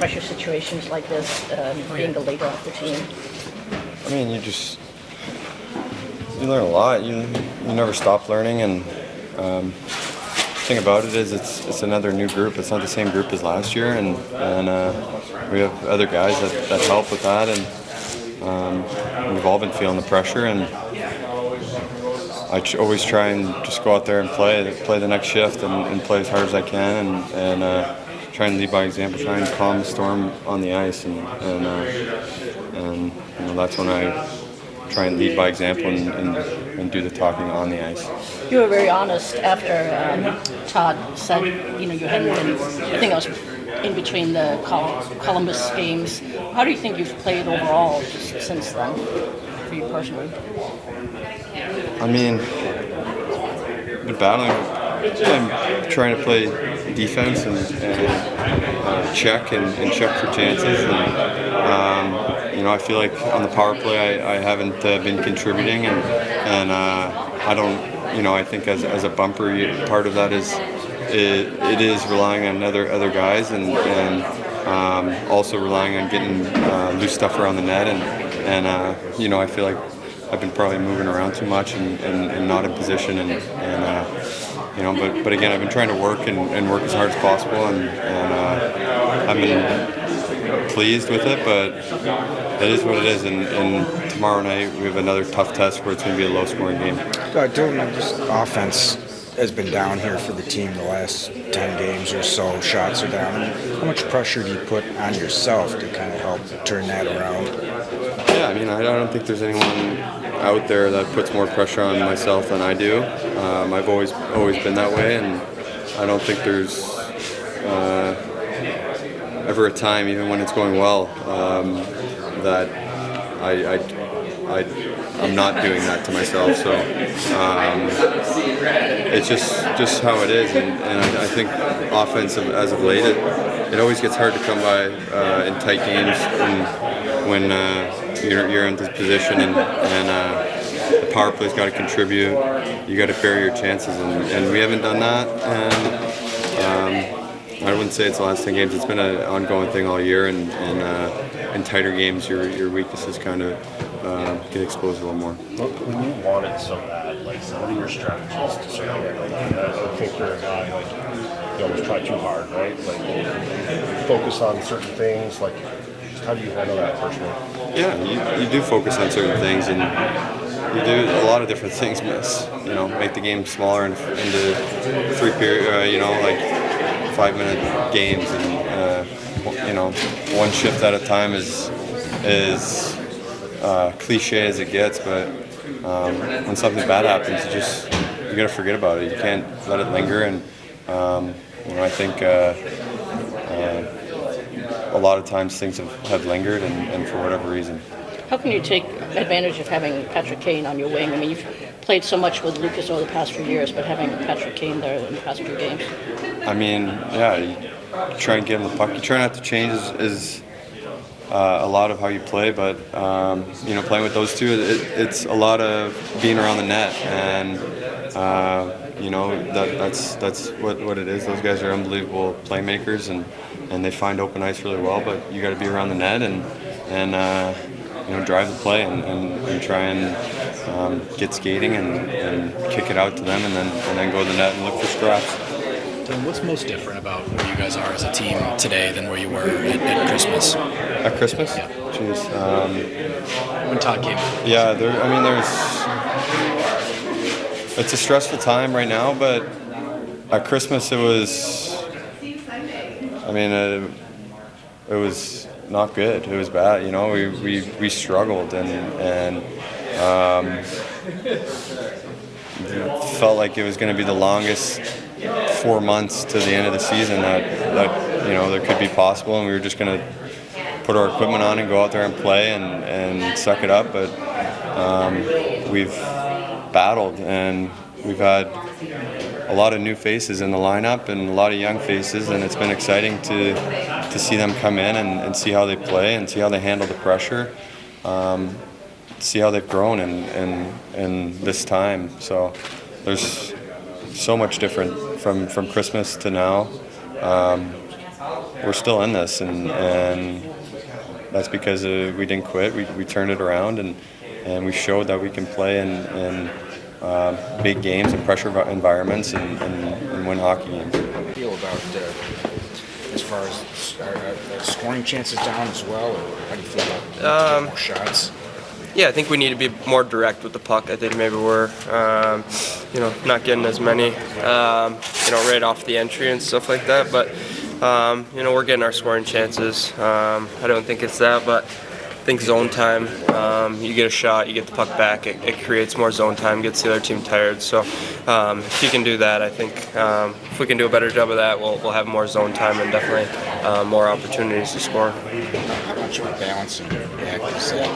pressure situations like this, being the leader of the team? I mean, you learn a lot. You never stop learning, and the thing about it is it's another new group. It's not the same group as last year, and we have other guys that help with that, and we've all been feeling the pressure, and I always try and just go out there and play the next shift and play as hard as I can, and try and lead by example, try and calm the storm on the ice, and that's when I try and lead by example and do the talking on the ice. You were very honest after Todd said, you hadn't been, I think I was in between the Columbus games. How do you think you've played overall just since then, for you personally? I mean, been battling. I'm trying to play defense and check and check for chances. And I feel like on the power play I haven't been contributing, and I don't. I think as a bumper, part of that is it is relying on other guys and also relying on getting loose stuff around the net, and I feel like I've been probably moving around too much and not in position, but again, I've been trying to work and work as hard as possible, and I've been pleased with it, but it is what it is, and tomorrow night we have another tough test where it's going to be a low-scoring game. Just offense has been down here for the team the last 10 games or so. Shots are down. How much pressure do you put on yourself to kind of help turn that around? Yeah, I mean, I don't think there's anyone out there that puts more pressure on myself than I do. I've always been that way, and I don't think there's ever a time, even when it's going well, that I'm not doing that to myself. So it's just how it is, and I think offensive as of late, it always gets hard to come by in tight games when you're in this position, and the power play's got to contribute. You got to bury your chances, and we haven't done that. And I wouldn't say it's the last 10 games. It's been an ongoing thing all year, and in tighter games, your weaknesses kind of get exposed a little more. When you want it so bad, what are your strategies to sort of I think you're a guy, you always try too hard, right? Focus on certain things, how do you handle that personally? Yeah, you do focus on certain things, and you do a lot of different things. Make the game smaller into 3 period, 5-minute games, and one shift at a time is cliche as it gets, but when something bad happens, you got to forget about it. You can't let it linger, and I think a lot of times things have lingered, and for whatever reason. How can you take advantage of having Patrick Kane on your wing? I mean, you've played so much with Lucas over the past few years, but having Patrick Kane there in the past few games. I mean, yeah, you try and get him the puck. You try not to change is a lot of how you play, but playing with those two, it's a lot of being around the net, and that's what it is. Those guys are unbelievable playmakers, and they find open ice really well. But you got to be around the net and drive the play and try and get skating and kick it out to them, and then go to the net and look for scraps. Tim, what's most different about where you guys are as a team today than where you were at Christmas? At Christmas? Yeah. Jeez. When Todd came in. Yeah, it's a stressful time right now, but at Christmas it was not good. It was bad. We struggled, and felt like it was going to be the longest 4 months to the end of the season that there could be possible, and we were just going to put our equipment on and go out there and play and suck it up. But we've battled, and we've had a lot of new faces in the lineup and a lot of young faces, and it's been exciting to see them come in and see how they play and see how they handle the pressure, see how they've grown in this time. So there's so much different from Christmas to now. we're still in this, and that's because we didn't quit. We turned it around, and we showed that we can play in big games and pressure environments and win hockey games. How do you feel about as far as are scoring chances down as well, or how do you feel about more shots? Yeah, I think we need to be more direct with the puck. I think maybe we're, not getting as many, right off the entry and stuff like that. But, we're getting our scoring chances. I don't think it's that, but I think zone time, you get a shot, you get the puck back, it creates more zone time, gets the other team tired. So if you can do that, I think if we can do a better job of that, we'll have more zone time and definitely more opportunities to score. How much of a balancing act is that?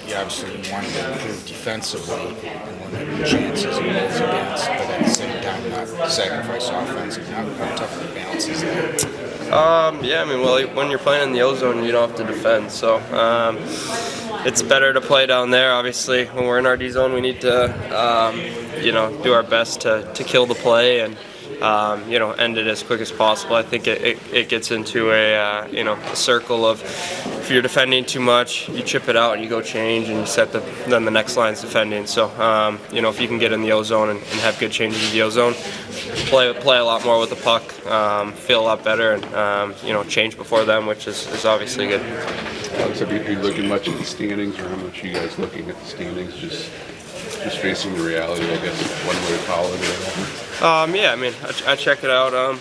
You obviously want to improve defensively and limit your chances and goals against, but at the same time not sacrifice offensively. How tough of a balance is that? When you're playing in the O-zone, you don't have to defend. So it's better to play down there. Obviously, when we're in our D-zone, we need to, do our best to kill the play and, end it as quick as possible. I think it gets into a circle of if you're defending too much, you chip it out and you go change and you set then the next line's defending. So, if you can get in the O-zone and have good changes in the O-zone, play a lot more with the puck, feel a lot better, and, change before them, which is obviously good. So are you looking much at the standings, or how much are you guys looking at the standings, just facing the reality, I guess, one way to call it or whatever? I check it out. I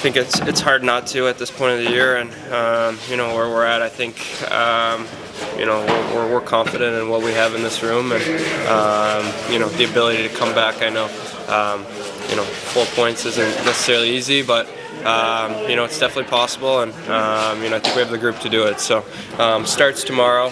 think it's hard not to at this point of the year, and where we're at. I think we're confident in what we have in this room, and the ability to come back. I know 4 points isn't necessarily easy, but it's definitely possible, and I think we have the group to do it. So starts tomorrow.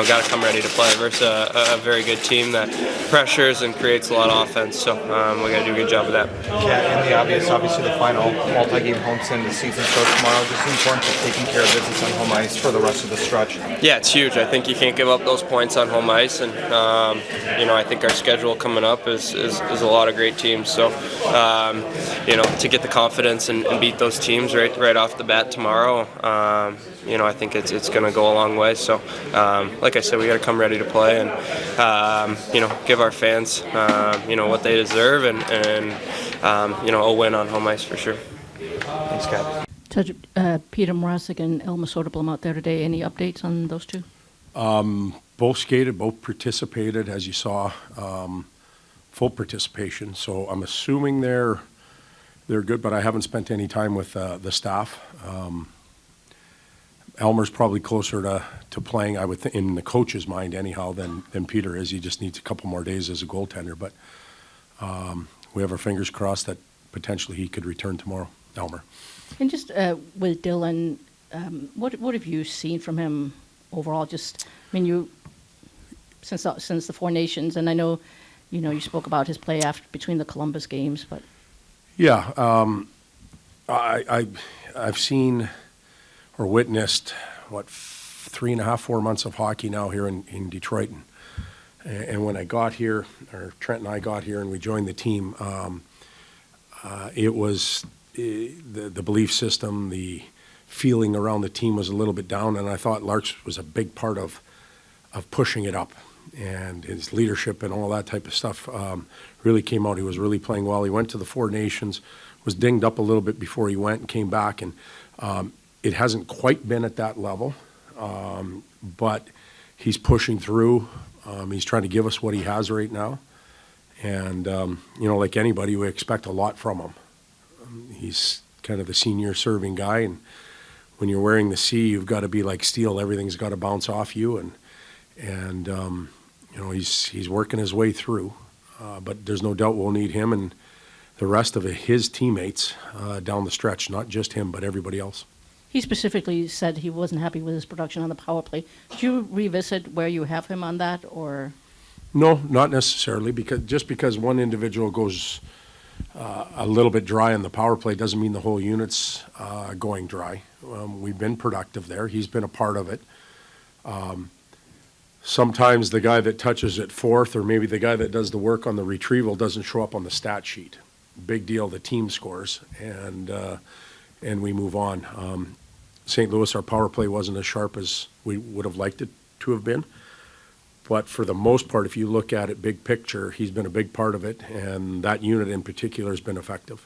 Got to come ready to play versus a very good team that pressures and creates a lot of offense. So we got to do a good job of that. Yeah, and obviously the final multi-game home sim of the season starts tomorrow. Just the importance of taking care of business on home ice for the rest of the stretch. Yeah, it's huge. I think you can't give up those points on home ice, and I think our schedule coming up is a lot of great teams. So to get the confidence and beat those teams right off the bat tomorrow. I think it's going to go a long way. So, like I said, we got to come ready to play and, give our fans, what they deserve and a win on home ice for sure. Thanks, Cap. Peter Mrazek and Elmer Soderblom out there today. Any updates on those two? Both skated, both participated, as you saw, full participation. So I'm assuming they're good, but I haven't spent any time with the staff. Elmer's probably closer to playing, I would think, in the coach's mind anyhow, than Peter is. He just needs a couple more days as a goaltender. But we have our fingers crossed that potentially he could return tomorrow, Elmer. And just with Dylan, what have you seen from him overall? Since the Four Nations, and I know, you spoke about his play between the Columbus games, but yeah, I've seen or witnessed 3.5, 4 months of hockey now here in Detroit, and when I got here, or Trent and I got here, and we joined the team, it was the belief system, the feeling around the team was a little bit down, and I thought Larks was a big part of pushing it up, and his leadership and all that type of stuff really came out. He was really playing well. He went to the Four Nations, was dinged up a little bit before he went and came back, and it hasn't quite been at that level, but he's pushing through. He's trying to give us what he has right now. And, like anybody, we expect a lot from him. He's kind of the senior serving guy, and when you're wearing the C, you've got to be like steel. Everything's got to bounce off you, and he's working his way through. But there's no doubt we'll need him and the rest of his teammates down the stretch, not just him, but everybody else. he specifically said he wasn't happy with his production on the power play. Did you revisit where you have him on that, or? No, not necessarily, because one individual goes a little bit dry on the power play doesn't mean the whole unit's going dry. We've been productive there. He's been a part of it. Sometimes the guy that touches at fourth, or maybe the guy that does the work on the retrieval, doesn't show up on the stat sheet. Big deal, the team scores. And and we move on. St. Louis, our power play wasn't as sharp as we would have liked it to have been. But for the most part, if you look at it big picture, he's been a big part of it, and that unit in particular has been effective.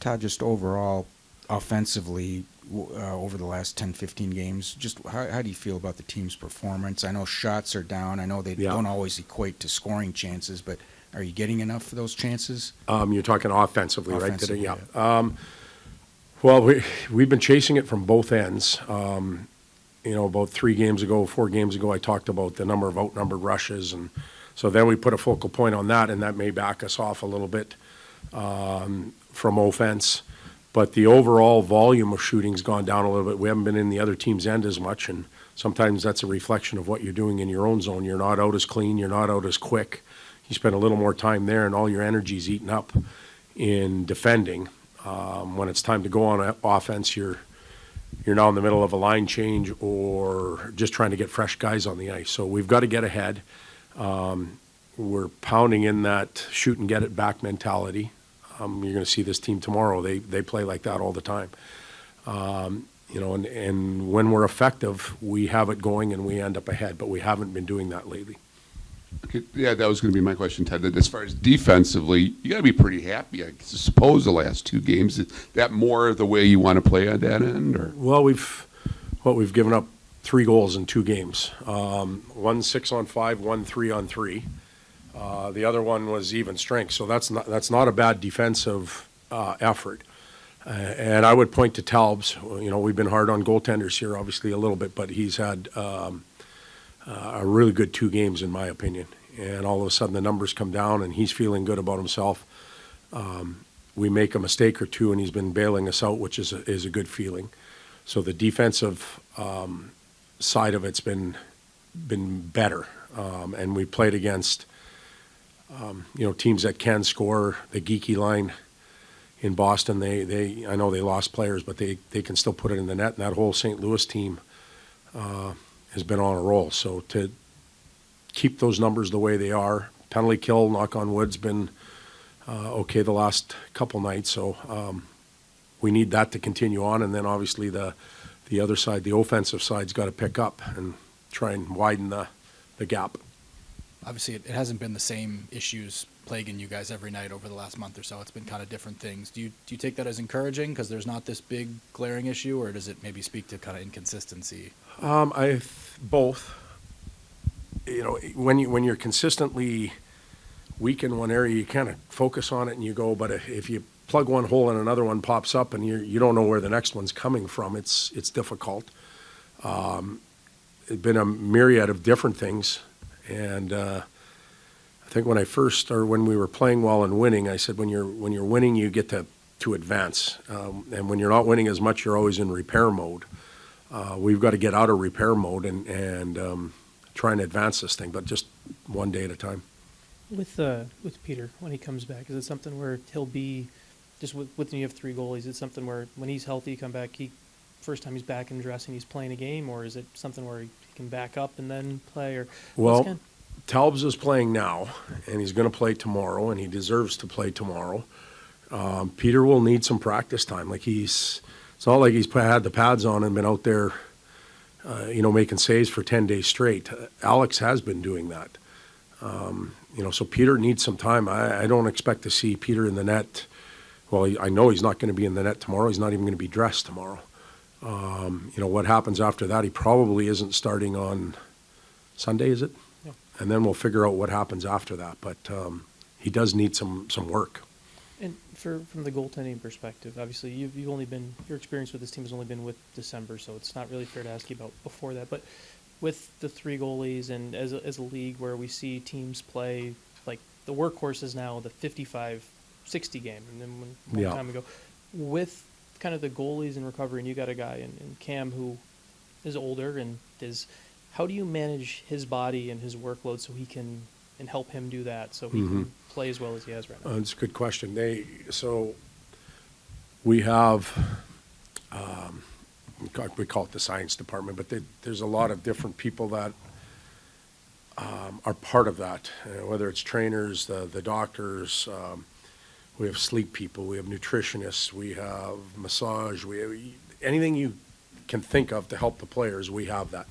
Todd, just overall, offensively, over the last 10, 15 games, just how do you feel about the team's performance? I know shots are down. I know they don't always equate to scoring chances, but are you getting enough of those chances? You're talking offensively, right? Offensively, Yeah. Well, we've been chasing it from both ends. About 4 games ago, I talked about the number of outnumbered rushes, and so then we put a focal point on that, and that may back us off a little bit from offense. But the overall volume of shooting's gone down a little bit. We haven't been in the other team's end as much, and sometimes that's a reflection of what you're doing in your own zone. You're not out as clean, you're not out as quick. You spend a little more time there, and all your energy's eaten up in defending. When it's time to go on offense, you're now in the middle of a line change or just trying to get fresh guys on the ice. So we've got to get ahead. We're pounding in that shoot and get it back mentality. You're going to see this team tomorrow. They play like that all the time. And when we're effective, we have it going and we end up ahead, but we haven't been doing that lately. Okay, yeah, that was going to be my question, Ted. That as far as defensively, you got to be pretty happy. I suppose the last 2 games, is that more the way you want to play on that end, or? Well, we've given up 3 goals in 2 games. 1 6-on-5, 1 3-on-3. The other one was even strength, so that's not a bad defensive effort. And I would point to Talbs. We've been hard on goaltenders here, obviously a little bit, but he's had a really good 2 games in my opinion. And all of a sudden the numbers come down, and he's feeling good about himself. We make a mistake or 2, and he's been bailing us out, which is a good feeling. So the defensive side of it's been better, and we played against teams that can score. The geeky line in Boston, I know they lost players, but they can still put it in the net. And that whole St. Louis team has been on a roll. So to keep those numbers the way they are, penalty kill, knock on wood's been okay the last couple nights. So we need that to continue on. And then obviously the other side, the offensive side's got to pick up and try and widen the gap. Obviously, it hasn't been the same issues plaguing you guys every night over the last month or so. It's been kind of different things. Do you take that as encouraging because there's not this big glaring issue, or does it maybe speak to kind of inconsistency? Both. When you're consistently weak in one area, you kind of focus on it and you go. But if you plug one hole and another one pops up and you don't know where the next one's coming from, it's difficult. It's been a myriad of different things. And I think when we were playing well and winning, I said when you're winning, you get to advance. And when you're not winning as much, you're always in repair mode. We've got to get out of repair mode and try and advance this thing, but just one day at a time. With Peter, when he comes back, is it something where he'll be just when you have 3 goalies? Is it something where when he's healthy, come back, first time he's back and dressing, he's playing a game, or is it something where he can back up and then play? Or well, Talbs is playing now, and he's going to play tomorrow, and he deserves to play tomorrow. Peter will need some practice time. It's not like he's had the pads on and been out there, making saves for 10 days straight. Alex has been doing that. So Peter needs some time. I don't expect to see Peter in the net. Well, I know he's not going to be in the net tomorrow. He's not even going to be dressed tomorrow. What happens after that, he probably isn't starting on Sunday, is it? Yeah. And then we'll figure out what happens after that. But he does need some work. And from the goaltending perspective, obviously you've only been, your experience with this team has only been with December, so it's not really fair to ask you about before that. But with the 3 goalies and as a league where we see teams play, like the workhorse is now the 55-60 game, and then one time ago, with kind of the goalies in recovery, and you got a guy in Cam who is older and how do you manage his body and his workload so he can and help him do that so he can play as well as he has right now? That's a good question. We have we call it the science department, but there's a lot of different people that are part of that, whether it's trainers, the doctors, We have sleep people, we have nutritionists, we have massage, we have anything you can think of to help the players, we have that.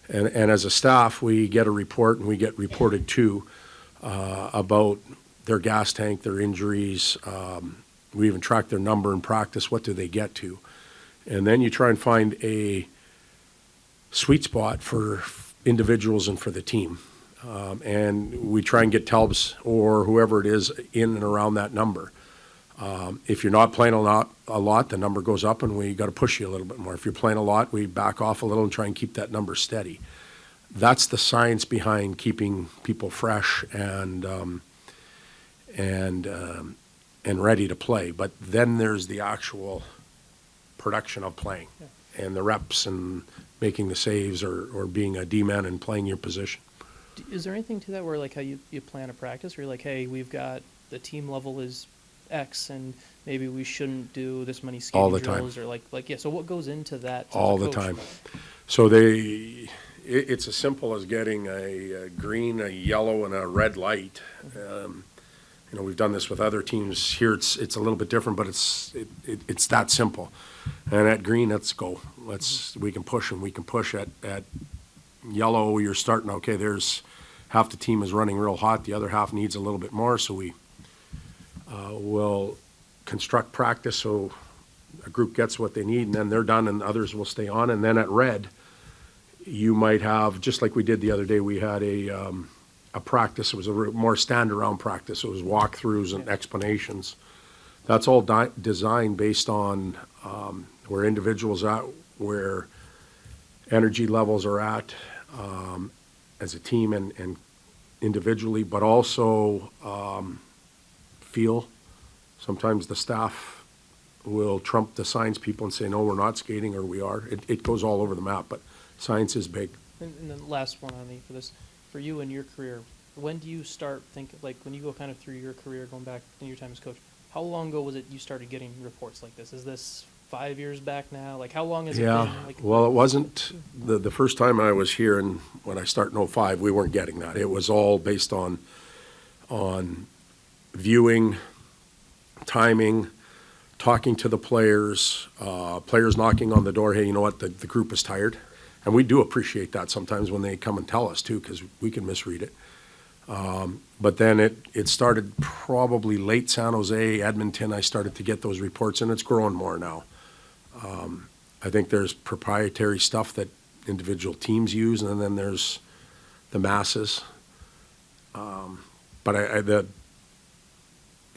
And as a staff, we get a report and we get reported to about their gas tank, their injuries. We even track their number in practice, what do they get to. And then you try and find a sweet spot for individuals and for the team. And we try and get Telbs or whoever it is in and around that number. If you're not playing a lot, the number goes up and we got to push you a little bit more. If you're playing a lot, we back off a little and try and keep that number steady. That's the science behind keeping people fresh and ready to play. But then there's the actual production of playing and the reps and making the saves or being a D-man and playing your position. Is there anything to that where like how you plan a practice where you're like, hey, we've got the team level is X and maybe we shouldn't do this many skating All the time. drills or like yeah, so what goes into that as All a the coach? time. So it's as simple as getting a green, a yellow, and a red light. We've done this with other teams. Here it's a little bit different, but it's that simple. And at green, let's go. We can push and we can push at yellow. You're starting, okay, there's half the team is running real hot. The other half needs a little bit more. So we will construct practice so a group gets what they need and then they're done and others will stay on. And then at red, you might have, just like we did the other day, we had a practice. It was a more stand-around practice. It was walkthroughs and explanations. That's all designed based on where individuals are at, where energy levels are at as a team and individually, but also feel. Sometimes the staff will trump the science people and say, no, we're not skating, or we are. It goes all over the map, but science is big. And then last one on me for this, for you and your career, when do you start thinking, like when you go kind of through your career, going back in your time as coach, how long ago was it you started getting reports like this? Is this 5 years back now? Like how long has it been? Like, Well, it wasn't the first time I was here, and when I start in 05, we weren't getting that. It was all based on viewing, timing, talking to the players, players knocking on the door, hey, you know what, the group is tired. And we do appreciate that sometimes when they come and tell us too, because we can misread it. But then it started probably late San Jose, Edmonton. I started to get those reports, and it's growing more now. I think there's proprietary stuff that individual teams use, and then there's the masses. But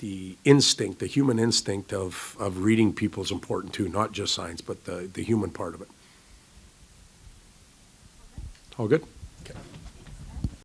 the instinct, the human instinct of reading people is important too, not just science, but the human part of it. All good?